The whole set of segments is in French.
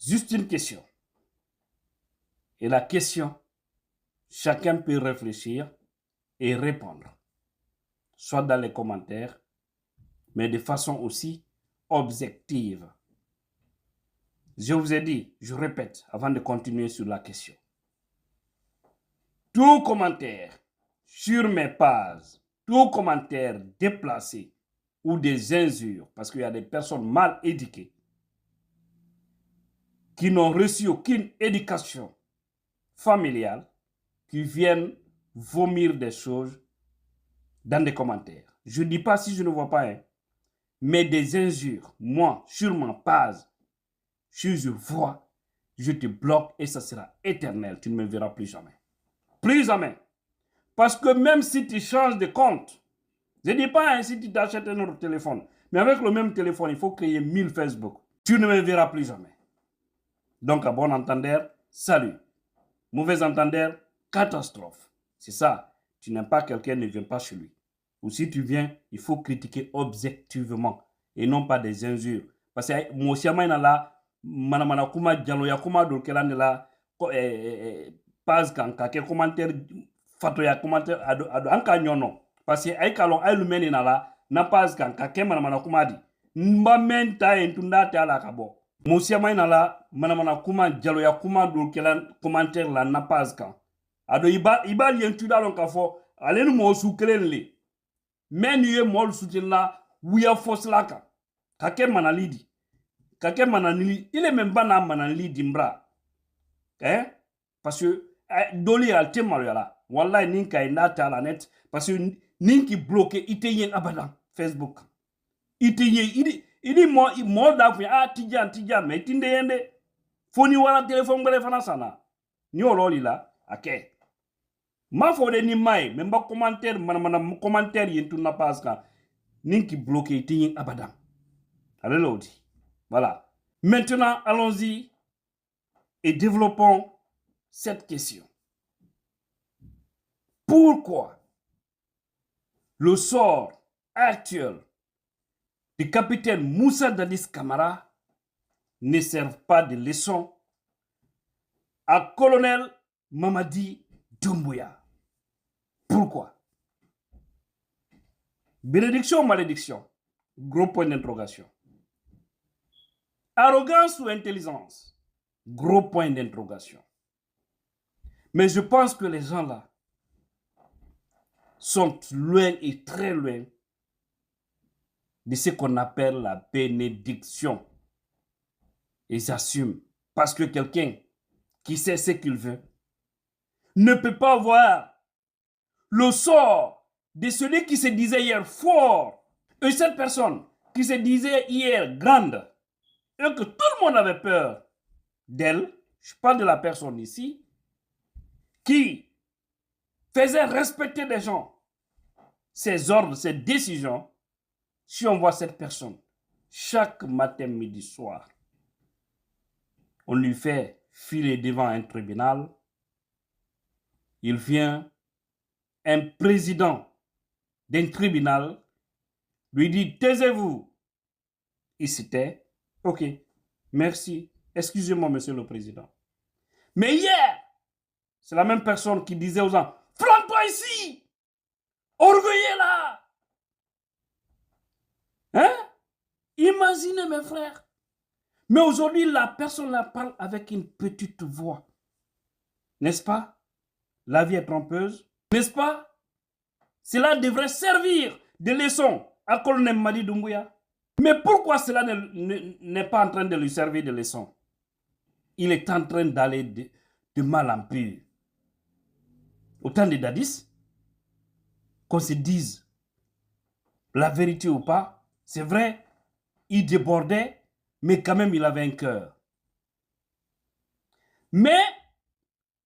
Juste une question. Et la question, chacun peut réfléchir et répondre, soit dans les commentaires, mais de façon aussi objective. Je vous ai dit, je répète, avant de continuer sur la question. Tout commentaire sur mes pages, tout commentaire déplacé ou des injures, parce qu'il y a des personnes mal éduquées qui n'ont reçu aucune éducation familiale, qui viennent vomir des choses dans des commentaires. Je ne dis pas si je ne vois pas, hein, mais des injures, moi, sur ma page, si je vois, je te bloque et ça sera éternel. Tu ne me verras plus jamais. Plus jamais. Parce que même si tu changes de compte, je ne dis pas hein, si tu t'achètes un autre téléphone, mais avec le même téléphone, il faut créer 1000 Facebook. Tu ne me verras plus jamais. Donc, à bon entendeur, salut. Mauvais entendeur, catastrophe. C'est ça. Tu n'aimes pas quelqu'un, ne viens pas chez lui. Ou si tu viens, il faut critiquer objectivement et non pas des injures. Parce que moi aussi, là, manamana kuma jalo ya kuma do kelande la pas kan ka ke commentaire fato ya commentaire ado anka nyono parce que ay kalon ay lumeni na pas kan ka ke manamana kuma di mba menta entunda ta la kabo musia mai la manamana kuma jalo ya kuma do kelan commentaire la na pas kan ado iba yentuda lon ka fo alenu mo su kelenle men ye mol sutin la wiya foslaka ka ke manalidi kake mananili il est même pas na mananili dimbra parce que doli al temalo yala wallahi ninka ina ta la net parce que ninki bloqué ite yen abadan Facebook ite yen idi mo da fu tijan mais tinde yende foni wala téléphone ngale fana sana ni ololi la ake ma fo de ni mai même ba commentaire man commentaire yen tunna pas ka ninki bloqué ite yen abadan alelodi. Voilà. Maintenant, allons-y et développons cette question. Pourquoi le sort actuel du capitaine Moussa Dadis Camara ne sert pas de leçon à colonel Mamadi Doumbouya? Pourquoi? Bénédiction ou malédiction? Gros point d'interrogation. Arrogance ou intelligence? Gros point d'interrogation. Mais je pense que les gens là sont loin et très loin de ce qu'on appelle la bénédiction. Ils assument. Parce que quelqu'un qui sait ce qu'il veut ne peut pas voir le sort de celui qui se disait hier fort. Et cette personne qui se disait hier grande, et que tout le monde avait peur d'elle, je parle de la personne ici, qui faisait respecter des gens, ses ordres, ses décisions. Si on voit cette personne, chaque matin, midi, soir, on lui fait filer devant un tribunal, il vient, un président d'un tribunal lui dit, taisez-vous. Il se tait. Ok, merci. Excusez-moi, monsieur le président. Mais hier, c'est la même personne qui disait aux gens, flanque-toi ici, orgueillez là. Hein? Imaginez mes frères. Mais aujourd'hui, la personne la parle avec une petite voix. N'est-ce pas? La vie est trompeuse. N'est-ce pas? Cela devrait servir de leçon à colonel Mamadi Doumbouya. Mais pourquoi cela n'est pas en train de lui servir de leçon? Il est en train d'aller de mal en pire. Au temps de Dadis, qu'on se dise la vérité ou pas, c'est vrai, il débordait, mais quand même il avait un cœur. Mais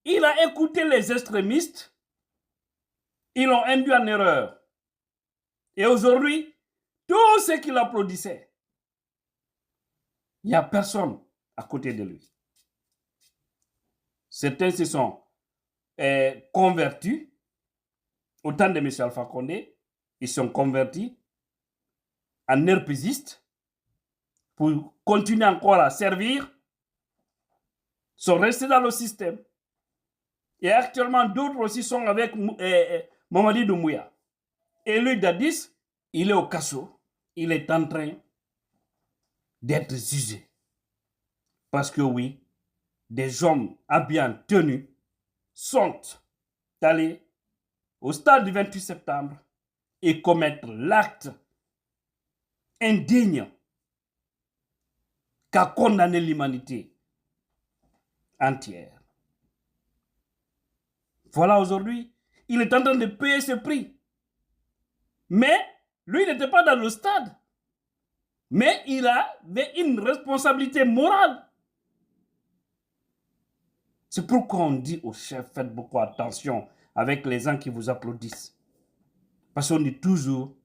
il a écouté les extrémistes, ils l'ont induit en erreur. Et aujourd'hui, tous ceux qui l'applaudissaient, il n'y a personne à côté de lui. Certains se sont convertis. Au temps de M. Alpha Condé, ils sont convertis en herpésistes pour continuer encore à servir sont restés dans le système. Et actuellement, d'autres aussi sont avec Mamadi Doumbouya. Et lui, Dadis, il est au casso. Il est en train d'être jugé. Parce que oui, des hommes à bien tenus sont allés au stade du 28 septembre et commettre l'acte indigne qu'a condamné l'humanité entière. Voilà, aujourd'hui, il est en train de payer ce prix. Mais lui, il n'était pas dans le stade. Mais il avait une responsabilité morale. C'est pourquoi on dit aux chefs, faites beaucoup attention avec les gens qui vous applaudissent. Parce qu'on dit toujours,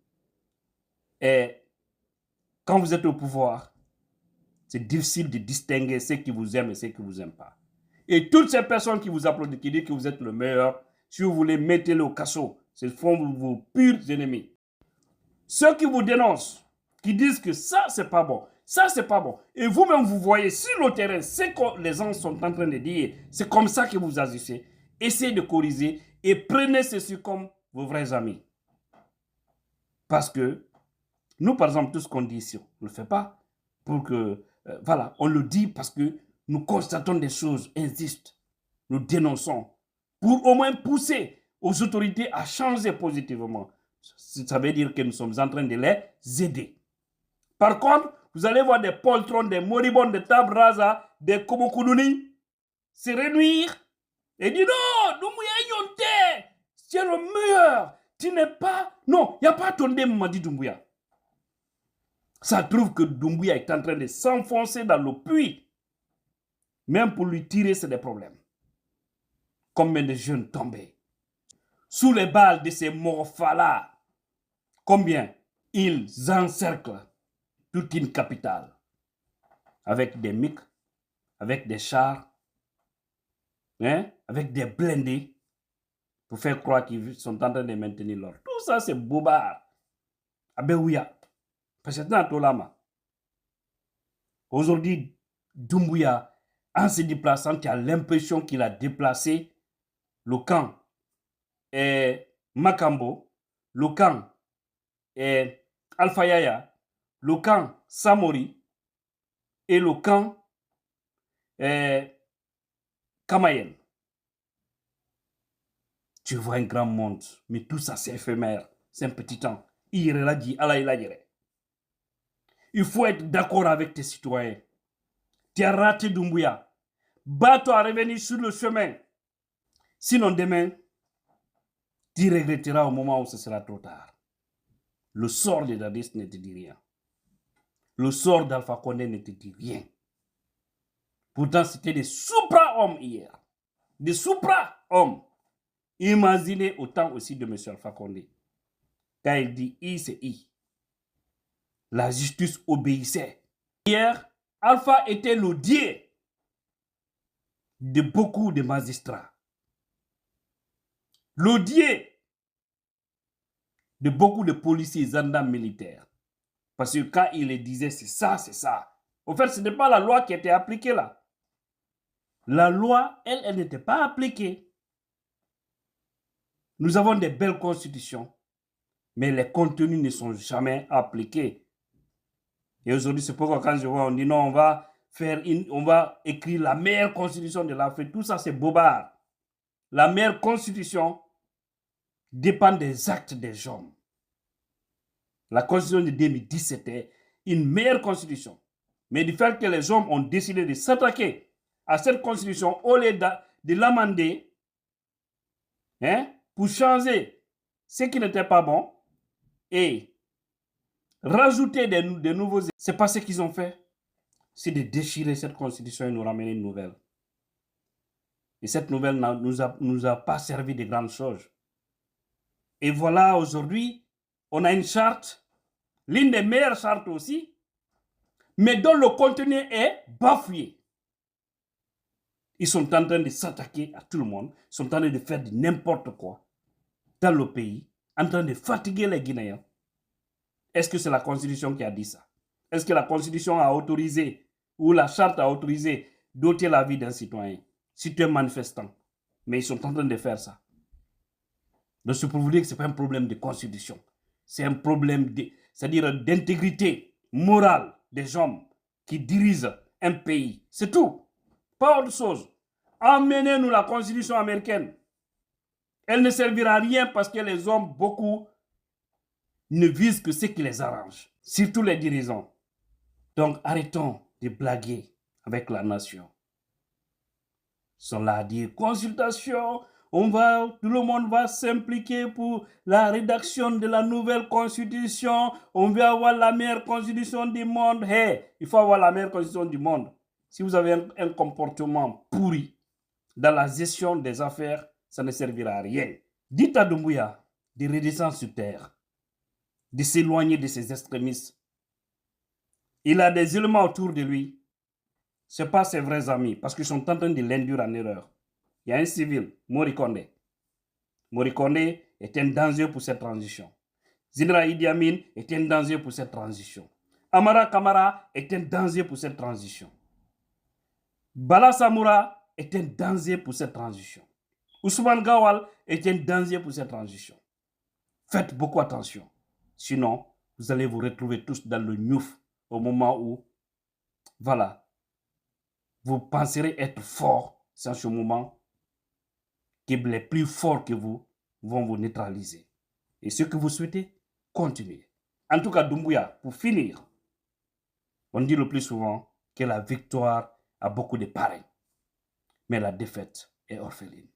quand vous êtes au pouvoir, c'est difficile de distinguer ceux qui vous aiment et ceux qui ne vous aiment pas. Et toutes ces personnes qui vous applaudissent, qui disent que vous êtes le meilleur, si vous voulez, mettez-le au cassot. Ce sont vos purs ennemis. Ceux qui vous dénoncent, qui disent que ça, c'est pas bon, ça, c'est pas bon. Et vous-même, vous voyez sur le terrain ce que les gens sont en train de dire. C'est comme ça que vous agissez. Essayez de corriger et prenez ceci comme vos vrais amis. Parce que nous, par exemple, tout ce qu'on dit ici, on ne le fait pas pour que... voilà, on le dit parce que nous constatons des choses injustes. Nous dénonçons pour au moins pousser aux autorités à changer positivement. Ça veut dire que nous sommes en train de les aider. Par contre, vous allez voir des poltrons, des moribonds, des tables rasa, des komokununi se réunir et dire non, Doumbouya Yonte, c'est le meilleur. Tu n'es pas... Non, il n'y a pas attendu Mamadi Doumbouya. Ça trouve que Doumbouya est en train de s'enfoncer dans le puits. Même pour lui tirer, c'est des problèmes. Combien de jeunes tombés sous les balles de ces morphalas? Combien ils encerclent toute une capitale avec des MiG, avec des chars, avec des blindés pour faire croire qu'ils sont en train de maintenir l'ordre. Tout ça, c'est bobard. Abéouya. Parce que dans Tolama. Aujourd'hui, Doumbouya, en se déplaçant, tu as l'impression qu'il a déplacé le camp Makambo, le camp Alpha Yaya, le camp Samori et le camp Kamayel. Tu vois un grand monde, mais tout ça c'est éphémère, c'est un petit temps. Il faut être d'accord avec tes citoyens. Tu as raté Doumbouya. Bats-toi à revenir sur le chemin. Sinon demain, tu regretteras au moment où ce sera trop tard. Le sort de Dadis ne te dit rien. Le sort d'Alpha Condé ne te dit rien. Pourtant, c'était des supra-hommes hier. Des supra-hommes. Imaginez autant aussi de M. Alpha Condé. Quand il dit I, c'est I. La justice obéissait. Hier, Alpha était l'odié de beaucoup de magistrats. L'odié de beaucoup de policiers et gendarmes militaires. Parce que quand il le disait, c'est ça, c'est ça. Au fait, ce n'est pas la loi qui était appliquée là. La loi, elle n'était pas appliquée. Nous avons des belles constitutions, mais les contenus ne sont jamais appliqués. Et aujourd'hui, c'est pourquoi quand je vois, on dit non, on va écrire la meilleure constitution de l'Afrique. Tout ça, c'est bobard. La meilleure constitution dépend des actes des hommes. La constitution de 2010, c'était une meilleure constitution. Mais du fait que les hommes ont décidé de s'attaquer à cette constitution, au lieu de l'amender, pour changer ce qui n'était pas bon et rajouter des nouveaux... C'est pas ce qu'ils ont fait. C'est de déchirer cette constitution et nous ramener une nouvelle. Et cette nouvelle nous a pas servi de grandes choses. Et voilà, aujourd'hui, on a une charte, l'une des meilleures chartes aussi, mais dont le contenu est bafoué. Ils sont en train de s'attaquer à tout le monde, ils sont en train de faire n'importe quoi dans le pays, en train de fatiguer les Guinéens. Est-ce que c'est la Constitution qui a dit ça? Est-ce que la Constitution a autorisé, ou la charte a autorisé d'ôter la vie d'un citoyen. Si tu es manifestant. Mais ils sont en train de faire ça. Donc c'est pour vous dire que ce n'est pas un problème de constitution. C'est un problème c'est-à-dire d'intégrité morale des hommes qui dirigent un pays. C'est tout. Pas autre chose. Emmenez-nous la constitution américaine. Elle ne servira à rien parce que les hommes, beaucoup, ne visent que ce qui les arrange. Surtout les dirigeants. Donc arrêtons de blaguer avec la nation. Ils sont là à dire consultation, tout le monde va s'impliquer pour la rédaction de la nouvelle constitution. On veut avoir la meilleure constitution du monde. Hey, il faut avoir la meilleure constitution du monde. Si vous avez un comportement pourri dans la gestion des affaires, ça ne servira à rien. Dites à Doumbouya de redescendre sur terre, de s'éloigner de ces extrémistes. Il a des éléments autour de lui. Ce n'est pas ses vrais amis, parce qu'ils sont en train de l'induire en erreur. Il y a un civil, Mori Kondé. Mori Kondé est un danger pour cette transition. Général Idi Amin est un danger pour cette transition. Amara Kamara est un danger pour cette transition. Bala Samoura est un danger pour cette transition. Ousmane Gawal est un danger pour cette transition. Faites beaucoup attention. Sinon, vous allez vous retrouver tous dans le gnouf au moment où, voilà, vous penserez être fort. C'est en ce moment que les plus forts que vous vont vous neutraliser. Et ce que vous souhaitez, continuez. En tout cas, Doumbouya, pour finir, on dit le plus souvent que la victoire a beaucoup de parrains, mais la défaite est orpheline.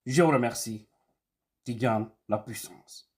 Je vous remercie. Tidjane, la puissance.